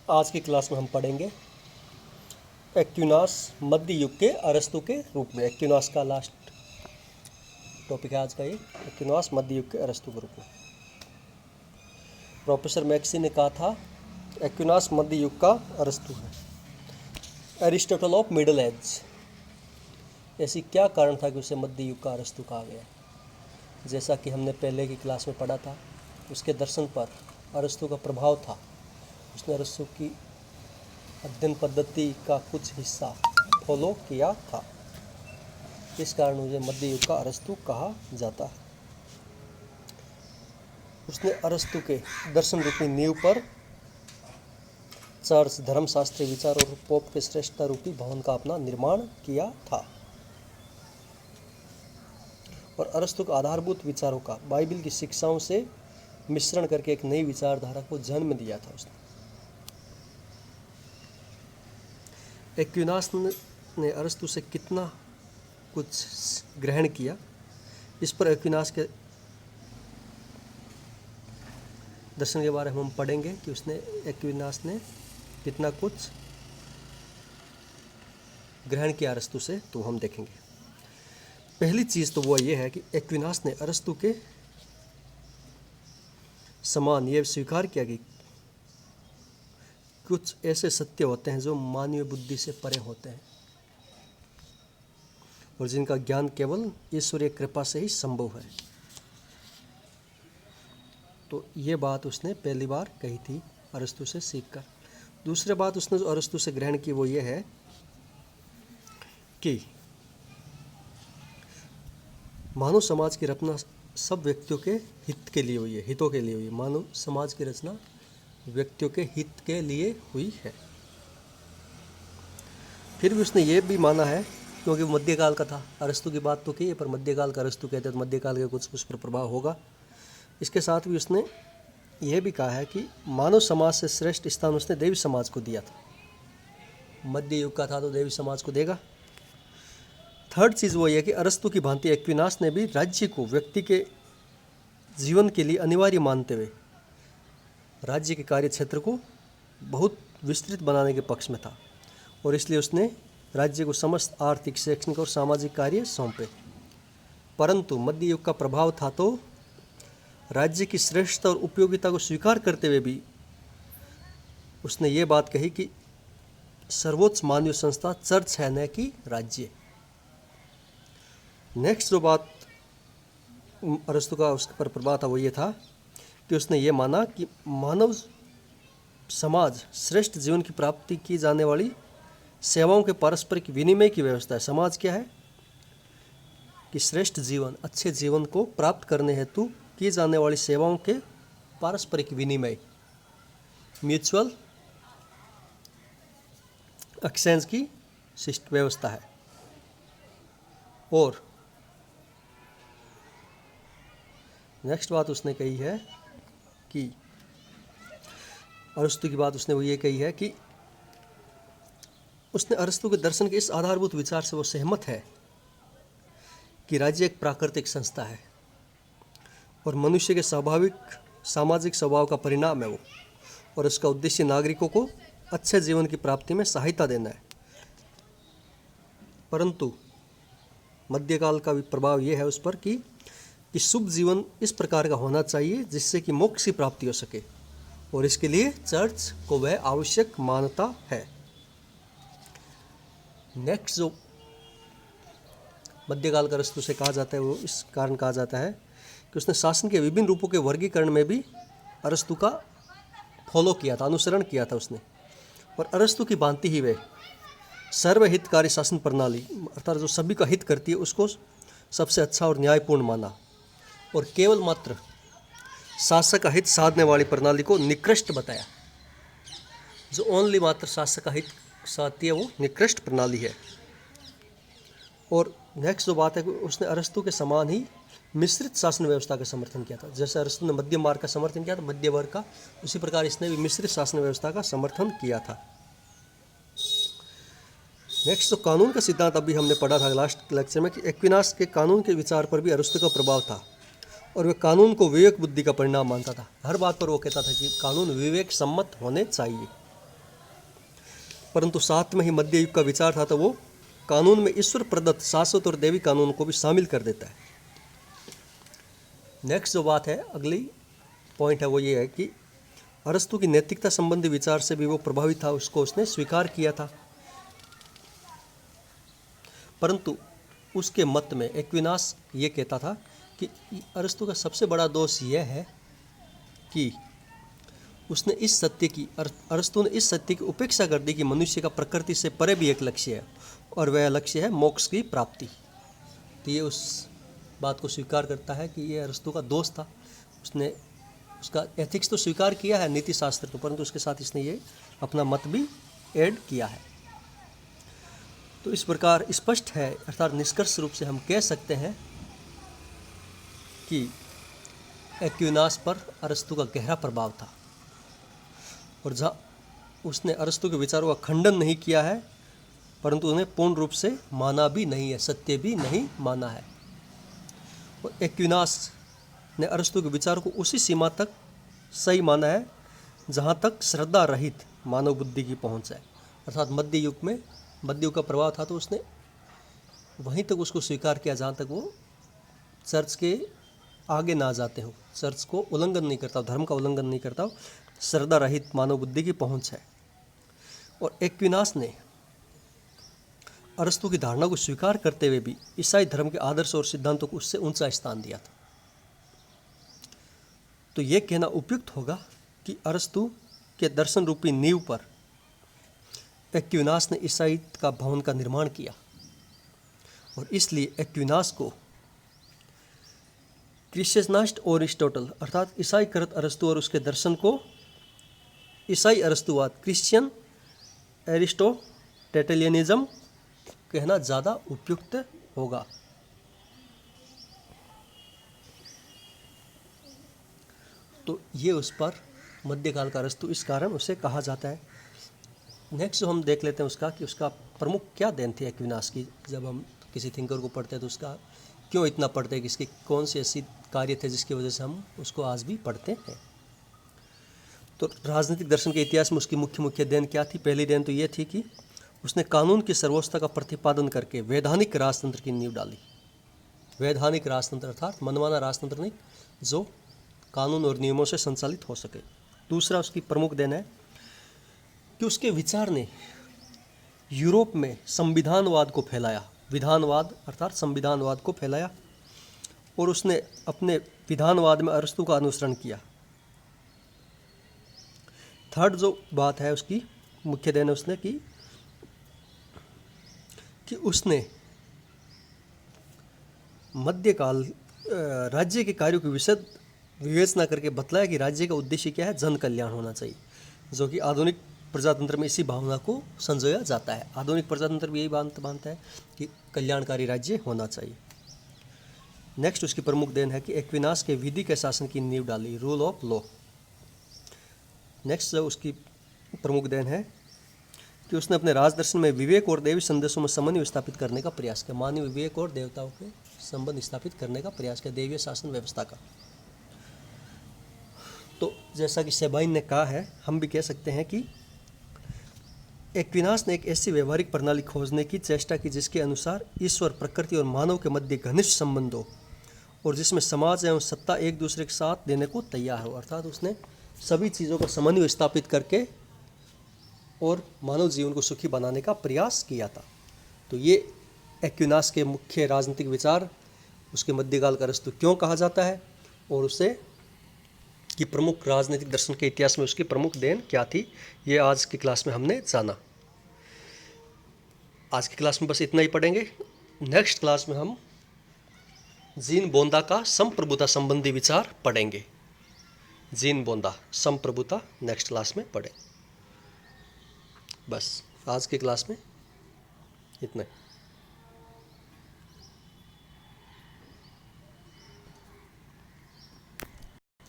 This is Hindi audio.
आज की क्लास में हम पढ़ेंगे एक्विनास मध्य युग के अरस्तु के रूप में। एक्विनास का लास्ट टॉपिक है आज का ये, एक्विनास मध्य युग के अरस्तु के रूप में। प्रोफेसर मैक्सी ने कहा था एक्विनास मध्य युग का अरस्तु है, एरिस्टोटल ऑफ मिडल एज। ऐसी क्या कारण था कि उसे मध्य युग का अरस्तु कहा गया? जैसा कि हमने पहले की क्लास में पढ़ा था, उसके दर्शन पर अरस्तु का प्रभाव था। उसने अरस्तु की अध्ययन पद्धति का कुछ हिस्सा फॉलो किया था, इस कारण उसे मध्य युग का अरस्तु कहा जाता है। उसने अरस्तु के दर्शन रूपी नींव पर चर्च, धर्मशास्त्रीय विचार और पोप के श्रेष्ठता रूपी भवन का अपना निर्माण किया था। और अरस्तु के आधारभूत विचारों का बाइबल की शिक्षाओं से मिश्रण करके एक नई विचारधारा को जन्म दिया था उसने। एक्विनास ने अरस्तु से कितना कुछ ग्रहण किया, इस पर एक्विनास के दर्शन के बारे में हम पढ़ेंगे कि एक्विनास ने कितना कुछ ग्रहण किया अरस्तु से, तो हम देखेंगे। पहली चीज़ तो वो ये है कि एक्विनास ने अरस्तु के समान ये स्वीकार किया कि कुछ ऐसे सत्य होते हैं जो मानवीय बुद्धि से परे होते हैं और जिनका ज्ञान केवल ईश्वरीय कृपा से ही संभव है। तो ये बात उसने पहली बार कही थी अरस्तु से सीखकर। दूसरी बात उसने जो अरस्तु से ग्रहण की वो ये है कि मानव समाज की रचना सब व्यक्तियों के हित के लिए हुई है, हितों के लिए हुई है। मानव समाज की रचना व्यक्तियों के हित के लिए हुई है। फिर भी उसने ये भी माना है, क्योंकि मध्यकाल का था, अरस्तु की बात तो की है पर मध्यकाल का अरस्तु कहते हैं तो मध्यकाल का कुछ उस पर प्रभाव होगा। इसके साथ भी उसने यह भी कहा है कि मानव समाज से श्रेष्ठ स्थान उसने देवी समाज को दिया था। मध्य युग का था तो देवी समाज को देगा। थर्ड चीज़ वो यह कि अरस्तु की भांति एक्विनास ने भी राज्य को व्यक्ति के जीवन के लिए अनिवार्य मानते हुए राज्य के कार्य क्षेत्र को बहुत विस्तृत बनाने के पक्ष में था और इसलिए उसने राज्य को समस्त आर्थिक, शैक्षणिक और सामाजिक कार्य सौंपे। परंतु मध्य युग का प्रभाव था तो राज्य की श्रेष्ठता और उपयोगिता को स्वीकार करते हुए भी उसने ये बात कही कि सर्वोच्च मानवीय संस्था चर्च है, न कि राज्य। नेक्स्ट जो बात अरस्तु का उस पर प्रभाव था वो ये था कि उसने ये माना कि मानव समाज श्रेष्ठ जीवन की प्राप्ति की जाने वाली सेवाओं के पारस्परिक विनिमय की व्यवस्था है। समाज क्या है कि श्रेष्ठ जीवन, अच्छे जीवन को प्राप्त करने हेतु की जाने वाली सेवाओं के पारस्परिक विनिमय, म्यूचुअल एक्सचेंज की व्यवस्था है। और नेक्स्ट बात उसने कही है कि अरस्तु की बात उसने वो ये कही है कि उसने अरस्तु के दर्शन के इस आधारभूत विचार से वो सहमत है कि राज्य एक प्राकृतिक संस्था है और मनुष्य के स्वाभाविक सामाजिक स्वभाव का परिणाम है वो, और उसका उद्देश्य नागरिकों को अच्छे जीवन की प्राप्ति में सहायता देना है। परंतु मध्यकाल का भी प्रभाव ये है उस पर कि शुभ जीवन इस प्रकार का होना चाहिए जिससे कि मोक्ष की प्राप्ति हो सके, और इसके लिए चर्च को वह आवश्यक मानता है। नेक्स्ट जो मध्यकाल का अरस्तु से कहा जाता है वो इस कारण कहा जाता है कि उसने शासन के विभिन्न रूपों के वर्गीकरण में भी अरस्तु का फॉलो किया था, अनुसरण किया था उसने। और अरस्तु की भांति ही वह सर्वहितकारी शासन प्रणाली, अर्थात जो सभी का हित करती है, उसको सबसे अच्छा और न्यायपूर्ण माना और केवल मात्र शासक का हित साधने वाली प्रणाली को निकृष्ट बताया। जो ओनली मात्र शासक का हित साधती है वो निकृष्ट प्रणाली है। और नेक्स्ट जो बात है कि उसने अरस्तु के समान ही मिश्रित शासन व्यवस्था का समर्थन किया था। जैसे अरस्तु ने मध्यम मार्ग का समर्थन किया था, मध्य वर्ग का, उसी प्रकार इसने भी मिश्रित शासन व्यवस्था का समर्थन किया था। नेक्स्ट तो कानून का सिद्धांत अभी हमने पढ़ा था लास्ट लेक्चर में कि एक्विनास के कानून के विचार पर भी अरस्तु का प्रभाव था और वह कानून को विवेक बुद्धि का परिणाम मानता था। हर बात पर वो कहता था कि कानून विवेक सम्मत होने चाहिए। परंतु साथ में ही मध्य युग का विचार था, तो वो कानून में ईश्वर प्रदत्त शाश्वत और दैवी कानून को भी शामिल कर देता है। नेक्स्ट जो बात है, अगली पॉइंट है, वो ये है कि अरस्तु की नैतिकता संबंधी विचार से भी वो प्रभावित था, उसको उसने स्वीकार किया था। परंतु उसके मत में एक्विनास ये कहता था कि अरस्तु का सबसे बड़ा दोष यह है कि उसने इस सत्य की अरस्तु ने इस सत्य की उपेक्षा कर दी कि मनुष्य का प्रकृति से परे भी एक लक्ष्य है, और वह लक्ष्य है मोक्ष की प्राप्ति। तो ये उस बात को स्वीकार करता है कि ये अरस्तु का दोष था। उसने उसका एथिक्स तो स्वीकार किया है, नीति शास्त्र को, परंतु उसके साथ इसने ये अपना मत भी ऐड किया है। तो इस प्रकार स्पष्ट है, अर्थात निष्कर्ष रूप से हम कह सकते हैं कि एक्विनास पर अरस्तु का गहरा प्रभाव था, और जहाँ उसने अरस्तु के विचारों का खंडन नहीं किया है, परंतु उन्हें पूर्ण रूप से माना भी नहीं है, सत्य भी नहीं माना है। और एक्विनास ने अरस्तु के विचारों को उसी सीमा तक सही माना है जहाँ तक श्रद्धा रहित मानव बुद्धि की पहुँच है। अर्थात मध्य युग का प्रभाव था, तो उसने वहीं तक उसको स्वीकार किया जहाँ तक वो चर्च के आगे ना जाते हो, चर्च को उल्लंघन नहीं करता हो, धर्म का उल्लंघन नहीं करता हो, श्रद्धा रहित मानव बुद्धि की पहुँच है। और एक्विनास ने अरस्तु की धारणा को स्वीकार करते हुए भी ईसाई धर्म के आदर्श और सिद्धांतों को उससे ऊंचा स्थान दिया था। तो ये कहना उपयुक्त होगा कि अरस्तु के दर्शन रूपी नींव पर एक्विनास ने ईसाई का भवन का निर्माण किया, और इसलिए एक्विनास को क्रिश्चियनाइज्ड एरिस्टोटल अर्थात ईसाई कृत अरस्तु और उसके दर्शन को ईसाई अरस्तुवाद क्रिश्चियन एरिस्टोटेलियनिज्म कहना ज़्यादा उपयुक्त होगा। तो ये उस पर मध्यकाल का अरस्तु इस कारण उसे कहा जाता है। नेक्स्ट हम देख लेते हैं उसका कि उसका प्रमुख क्या देन थी एक्विनास की। जब हम किसी थिंकर को पढ़ते हैं तो उसका क्यों इतना पढ़ते हैं कि इसके कौन से ऐसी कार्य थे जिसकी वजह से हम उसको आज भी पढ़ते हैं। तो राजनीतिक दर्शन के इतिहास में उसकी मुख्य देन क्या थी। पहली देन तो ये थी कि उसने कानून की सर्वोच्चता का प्रतिपादन करके वैधानिक राजतंत्र की नींव डाली। वैधानिक राजतंत्र अर्थात मनमाना राजतंत्र नहीं, जो कानून और नियमों से संचालित हो सके। दूसरा उसकी प्रमुख देन है कि उसके विचार ने यूरोप में संविधानवाद को फैलाया। विधानवाद अर्थात संविधानवाद को फैलाया, और उसने अपने विधानवाद में अरस्तु का अनुसरण किया। थर्ड जो बात है उसकी मुख्य देन है उसने कि उसने मध्यकाल राज्य के कार्यों की विशद विवेचना करके बतलाया कि राज्य का उद्देश्य क्या है, जन कल्याण होना चाहिए, जो कि आधुनिक प्रजातंत्र में इसी भावना को संजोया जाता है। आधुनिक प्रजातंत्र भी यही मानता है कि कल्याणकारी राज्य होना चाहिए। नेक्स्ट उसकी प्रमुख देन है कि एक्विनास के विधि के शासन की नींव डाली, रूल ऑफ लॉ। नेक्स्ट जो उसकी प्रमुख देन है कि उसने अपने राजदर्शन में विवेक और दैवी संदेशों में समन्वय स्थापित करने का प्रयास किया। मानवीय विवेक और देवताओं के संबंध स्थापित करने का प्रयास किया, दैवीय शासन व्यवस्था का। तो जैसा कि सेबाइन ने कहा है, हम भी कह सकते हैं कि एक्विनास ने एक ऐसी व्यवहारिक प्रणाली खोजने की चेष्टा की जिसके अनुसार ईश्वर, प्रकृति और मानव के मध्य घनिष्ठ संबंध हो, और जिसमें समाज एवं सत्ता एक दूसरे के साथ देने को तैयार हो। अर्थात उसने सभी चीज़ों का समन्वय स्थापित करके और मानव जीवन को सुखी बनाने का प्रयास किया था। तो ये एक्विनास के मुख्य राजनीतिक विचार, उसके मध्यकाल का अरस्तु क्यों कहा जाता है, और उसे कि प्रमुख राजनीतिक दर्शन के इतिहास में उसकी प्रमुख देन क्या थी, ये आज की क्लास में हमने जाना। आज की क्लास में बस इतना ही पढ़ेंगे। नेक्स्ट क्लास में हम जीन बोंदा का संप्रभुता संबंधी विचार पढ़ेंगे। जीन बोंदा संप्रभुता नेक्स्ट क्लास में पढ़ें। बस आज की क्लास में इतना ही।